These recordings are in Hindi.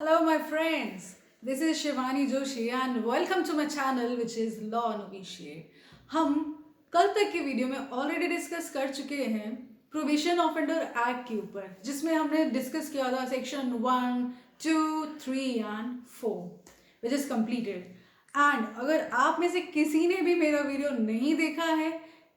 Hello, my friends. This is Shivani Joshi and welcome to my channel which is Law Novitiate. हम कल तक के वीडियो में ऑलरेडी डिस्कस कर चुके हैं प्रोविशन ऑफेंडर एक्ट के ऊपर, जिसमें हमने डिस्कस किया था section 1, 2, 3 and 4 which is completed. And अगर आप में से किसी ने भी मेरा वीडियो नहीं देखा है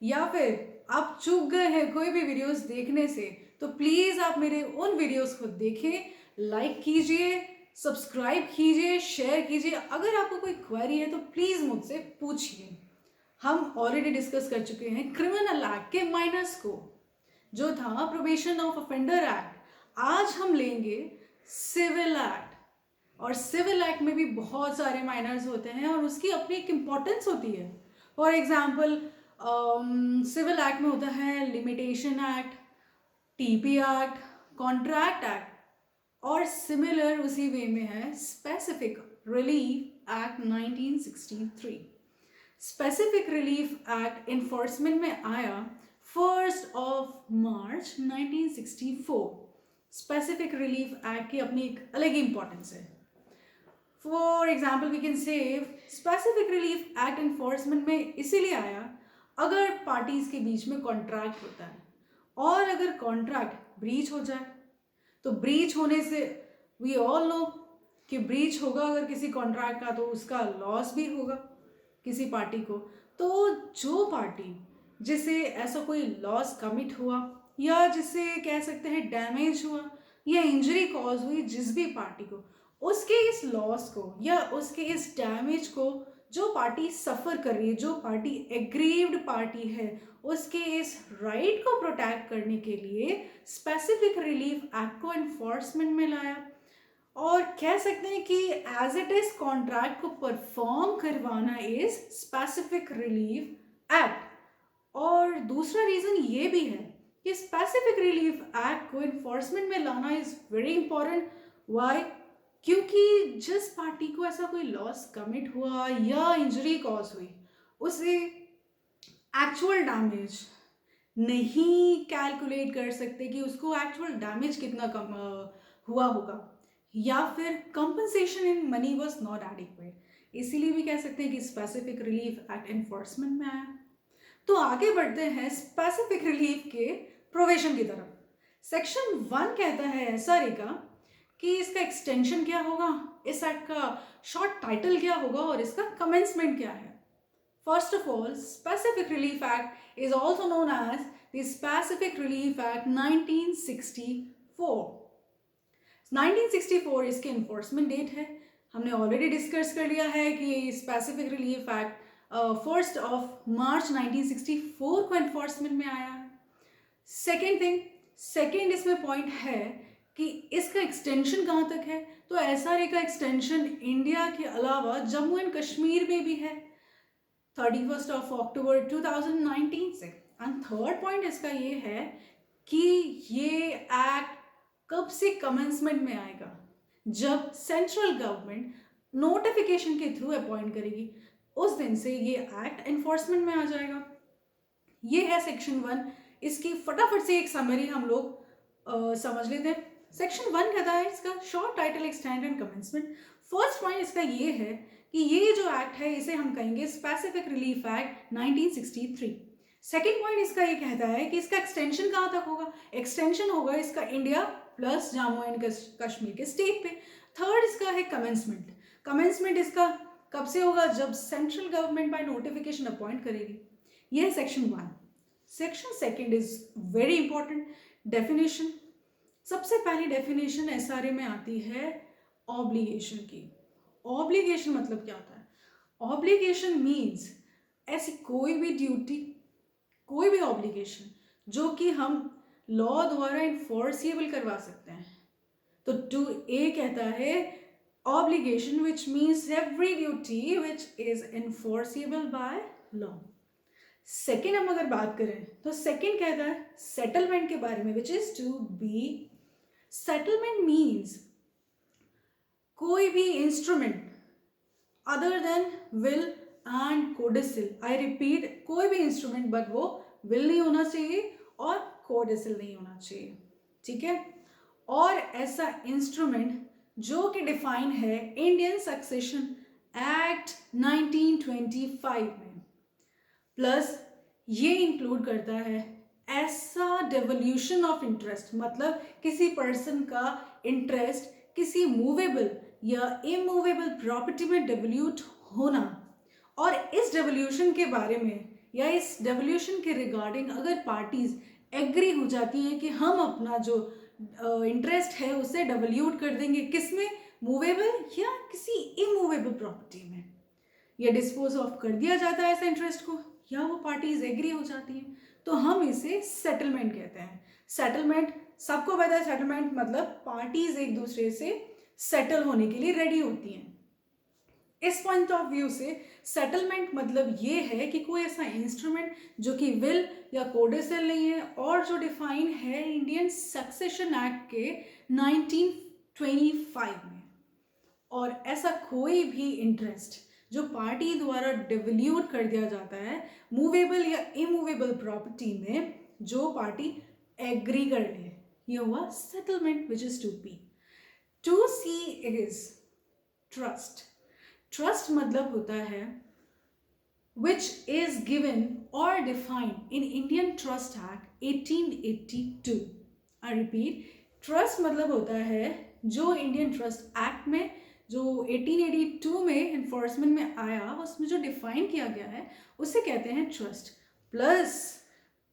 या फिर आप चूक गए हैं कोई भी वीडियोस देखने से, तो प्लीज़ आप मेरे उन वीडियोस को देखें, लाइक कीजिए, सब्सक्राइब कीजिए, शेयर कीजिए. अगर आपको कोई क्वेरी है तो प्लीज़ मुझसे पूछिए. हम ऑलरेडी डिस्कस कर चुके हैं क्रिमिनल एक्ट के माइनर्स को, जो था प्रोबेशन ऑफ ऑफेंडर एक्ट. आज हम लेंगे सिविल एक्ट. और सिविल एक्ट में भी बहुत सारे माइनर्स होते हैं और उसकी अपनी एक इम्पोर्टेंस होती है. फॉर एग्जाम्पल सिविल एक्ट में होता है limitation act, TP act, contract act, और सिमिलर उसी वे में है specific relief act 1963. Specific relief act enforcement में आया 1 मार्च 1964. स्पेसिफिक रिलीफ एक्ट की अपनी एक अलग ही इंपॉर्टेंस है. For example we can say specific relief act enforcement में इसीलिए आया अगर पार्टीज के बीच में कॉन्ट्रैक्ट होता है और अगर कॉन्ट्रैक्ट ब्रीच हो जाए, तो ब्रीच होने से वी ऑल नो कि ब्रीच होगा अगर किसी कॉन्ट्रैक्ट का तो उसका लॉस भी होगा किसी पार्टी को. तो जो पार्टी जिसे ऐसा कोई लॉस कमिट हुआ या जिसे कह सकते हैं डैमेज हुआ या इंजरी कॉज हुई जिस भी पार्टी को, उसके इस लॉस को या उसके इस डैमेज को जो पार्टी सफ़र कर रही है, जो पार्टी एग्रीव्ड पार्टी है, उसके इस राइट को प्रोटेक्ट करने के लिए स्पेसिफिक रिलीफ एक्ट को एनफोर्समेंट में लाया. और कह सकते हैं कि एज इट इज कॉन्ट्रैक्ट को परफॉर्म करवाना इज स्पेसिफिक रिलीफ एक्ट. और दूसरा रीज़न ये भी है कि स्पेसिफिक रिलीफ एक्ट को इन्फोर्समेंट में लाना इज़ वेरी इंपॉर्टेंट. वाई? क्योंकि जिस पार्टी को ऐसा कोई लॉस कमिट हुआ या इंजरी कॉज हुई, उसे एक्चुअल डैमेज नहीं कैलकुलेट कर सकते कि उसको एक्चुअल डैमेज कितना कम हुआ होगा, या फिर compensation in money was not adequate. इसीलिए भी कह सकते हैं कि स्पेसिफिक रिलीफ एक्ट एनफोर्समेंट में आया. तो आगे बढ़ते हैं स्पेसिफिक रिलीफ के प्रोविजन की तरफ. सेक्शन 1 कहता है एसआरए का कि इसका एक्सटेंशन क्या होगा, इस एक्ट का शॉर्ट टाइटल क्या होगा और इसका कमेंसमेंट क्या है. First of all, Specific Relief Act is also known as the Specific Relief Act 1964. 1964 इसके इन्फोर्समेंट डेट है. हमने ऑलरेडी डिस्कस कर लिया है कि स्पेसिफिक रिलीफ एक्ट 1 मार्च 1964 को इन्फोर्समेंट में आया है. सेकेंड इसमें पॉइंट है कि इसका एक्सटेंशन कहाँ तक है. तो एसआरए का एक्सटेंशन इंडिया के अलावा जम्मू एंड कश्मीर में भी है 31 अक्टूबर 2019 से. एंड थर्ड पॉइंट इसका ये है कि ये एक्ट कब से कमेंसमेंट में आएगा, जब सेंट्रल गवर्नमेंट नोटिफिकेशन के थ्रू अपॉइंट करेगी, उस दिन से ये एक्ट एनफोर्समेंट में आ जाएगा. ये है सेक्शन 1. इसकी फटाफट से एक समरी हम लोग समझ लेते हैं. सेक्शन 1 कहता है इसका short title, extend and commencement. First point इसका ये है कि ये जो एक्ट है इसे हम कहेंगे specific relief act 1963. Second point इसका ये कहता है कि इसका एक्सटेंशन कहाँ तक होगा. एक्सटेंशन होगा इसका India plus Jammu and Kashmir के स्टेट पे. थर्ड इसका है कमेंसमेंट. कमेंसमेंट इसका कब से होगा, जब central government by notification appoint करेगी. यह है section 1. Section second is very important. Definition. सबसे पहली डेफिनेशन एसआरए में आती है ऑब्लिगेशन की. ऑब्लिगेशन मतलब क्या होता है. ऑब्लिगेशन मीन्स ऐसी कोई भी ड्यूटी, कोई भी ऑब्लिगेशन जो कि हम लॉ द्वारा इन्फोर्सिबल करवा सकते हैं. तो 2A कहता है obligation which means every duty which is enforceable by law. Second हम अगर बात करें तो सेकेंड कहता है सेटलमेंट के बारे में, which is 2B. Settlement means कोई भी instrument other than will and codicil. I repeat, कोई भी इंस्ट्रूमेंट, बट वो विल नहीं होना चाहिए और कोडिसिल नहीं होना चाहिए. ठीक है. और ऐसा इंस्ट्रूमेंट जो कि डिफाइन है इंडियन सक्सेशन एक्ट 1925 में। प्लस ये इंक्लूड करता है ऐसा डेवोल्यूशन ऑफ इंटरेस्ट, मतलब किसी पर्सन का इंटरेस्ट किसी मूवेबल या इमूवेबल प्रॉपर्टी में डेवोल्यूट होना, और इस डेवोल्यूशन के बारे में या इस डेवोल्यूशन के रिगार्डिंग अगर पार्टीज एग्री हो जाती हैं कि हम अपना जो इंटरेस्ट है उसे डेवोल्यूट कर देंगे, किसमें, मूवेबल या किसी इमूवेबल प्रॉपर्टी में, या डिस्पोज ऑफ कर दिया जाता है ऐसे इंटरेस्ट को, या वो पार्टीज एग्री हो जाती हैं, तो हम इसे सेटलमेंट कहते हैं। सेटलमेंट सबको पता है, सेटलमेंट मतलब पार्टीज एक दूसरे से सेटल होने के लिए रेडी होती हैं। इस पॉइंट ऑफ व्यू से सेटलमेंट मतलब ये है कि कोई ऐसा इंस्ट्रूमेंट जो कि विल या कोडेसिल नहीं है और जो डिफाइन है इंडियन सक्सेशन एक्ट के 1925 में, और ऐसा कोई भी इंटरेस्ट जो पार्टी द्वारा डेवल्यूट कर दिया जाता है मूवेबल या इमूवेबल प्रॉपर्टी में, जो पार्टी एग्री कर ले, ये हुआ settlement, which is 2P। 2C is trust. Trust मतलब होता है which is given or defined in Indian Trust Act 1882। I repeat, trust मतलब होता है जो इंडियन ट्रस्ट एक्ट में जो 1882 में इन्फोर्समेंट में आया उसमें जो डिफाइन किया गया है उसे कहते हैं ट्रस्ट। प्लस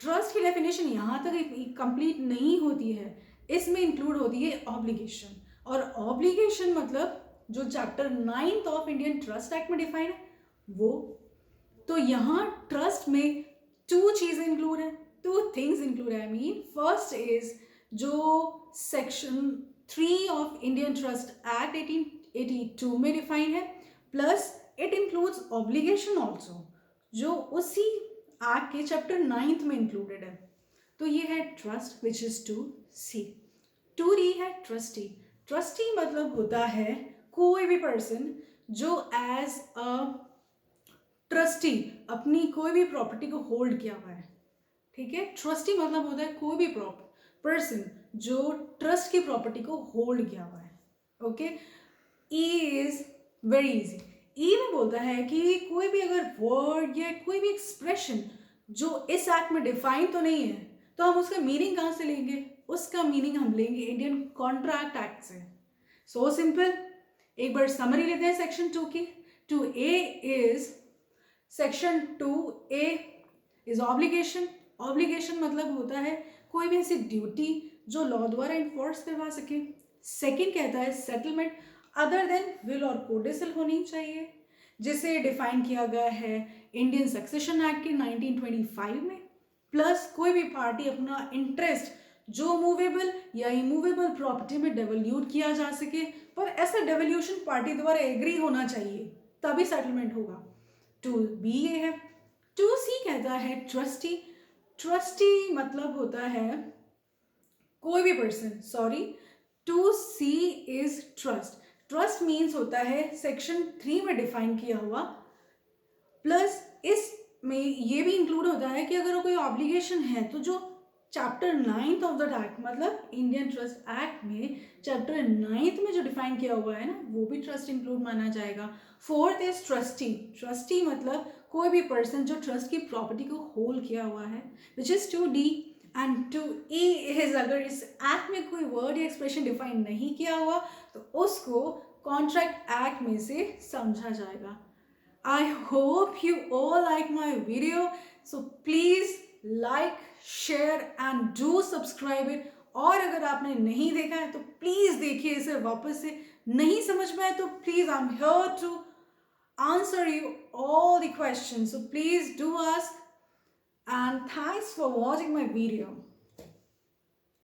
ट्रस्ट की डेफिनेशन यहाँ तक कंप्लीट नहीं होती है, इसमें इंक्लूड होती है ऑब्लिगेशन, और ऑब्लिगेशन मतलब जो chapter 9 of Indian trust act में डिफाइन है वो। तो यहाँ ट्रस्ट में 2 चीज़ें इंक्लूड है, 2 थिंग्स इंक्लूड है। आई मीन फर्स्ट इज जो section 3 of Indian trust act 1882 में डिफाइन है, plus it includes obligation also जो उसी एक्ट के चैप्टर 9 में इंक्लूडेड है। तो ये है trust which is 2C। 2D है ट्रस्टी। ट्रस्टी मतलब होता है कोई भी पर्सन जो एज अ ट्रस्टी अपनी कोई भी प्रॉपर्टी को होल्ड किया हुआ है, ठीक है। ट्रस्टी मतलब होता है कोई भी पर्सन जो ट्रस्ट की प्रॉपर्टी को होल्ड किया हुआ है, okay. E is very easy. E में बोलता है कि कोई भी अगर वर्ड या कोई भी एक्सप्रेशन जो इस एक्ट में डिफाइन तो नहीं है तो हम उसका मीनिंग कहाँ से लेंगे, उसका मीनिंग हम लेंगे इंडियन कॉन्ट्रैक्ट एक्ट से। So simple. एक बार समरी लेते हैं सेक्शन 2 की। 2A is section 2A is obligation. Obligation मतलब होता है कोई भी ऐसी ड्यूटी जो लॉ द्वारा इन्फोर्स करवा सके। सेकंड कहता है सेटलमेंट अदर देन विल और कोडेसिल होनी चाहिए, जिसे डिफाइन किया गया है इंडियन सक्सेशन एक्ट के 1925 में। प्लस कोई भी पार्टी अपना इंटरेस्ट जो मूवेबल या इमूवेबल प्रॉपर्टी में डेवल्यूट किया जा सके, पर ऐसा डेवल्यूशन पार्टी द्वारा एग्री होना चाहिए तभी सेटलमेंट होगा। 2B है। 2C कहता है ट्रस्टी। ट्रस्टी मतलब होता है कोई भी person, sorry 2C is trust. Trust means होता है सेक्शन 3 में डिफाइन किया हुआ, प्लस इसमें ये भी इंक्लूड होता है कि अगर कोई ऑब्लिगेशन है तो जो चैप्टर 9 ऑफ द एक्ट मतलब इंडियन ट्रस्ट एक्ट में चैप्टर 9 में जो डिफाइन किया हुआ है ना वो भी ट्रस्ट इंक्लूड माना जाएगा। Fourth is trustee. ट्रस्टी मतलब कोई भी पर्सन जो ट्रस्ट की प्रॉपर्टी को होल्ड किया हुआ है, which is 2D। And 2E is अगर इस एक्ट में कोई वर्ड या एक्सप्रेशन डिफाइन नहीं किया हुआ तो उसको कॉन्ट्रैक्ट एक्ट में से समझा जाएगा। I hope you all like my video, so please like, share and do subscribe it। और अगर आपने नहीं देखा है तो प्लीज देखिए इसे वापस से। नहीं समझ में आए तो please I am here to answer you all the questions, so please do ask, and thanks for watching my video।